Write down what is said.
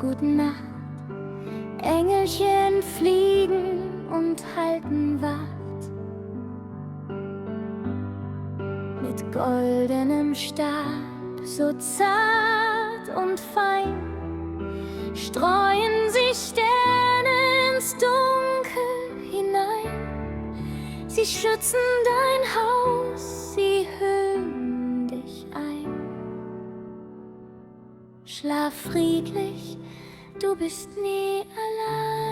Gute Nacht. Engelchen fliegen und halten Wacht. Mit goldenem Stab, so zart und fein, streuen sie Sterne ins Dunkel hinein. Sie schützen dein Haus, sie hüllen dich ein. Schlaf friedlich, du bist nie allein.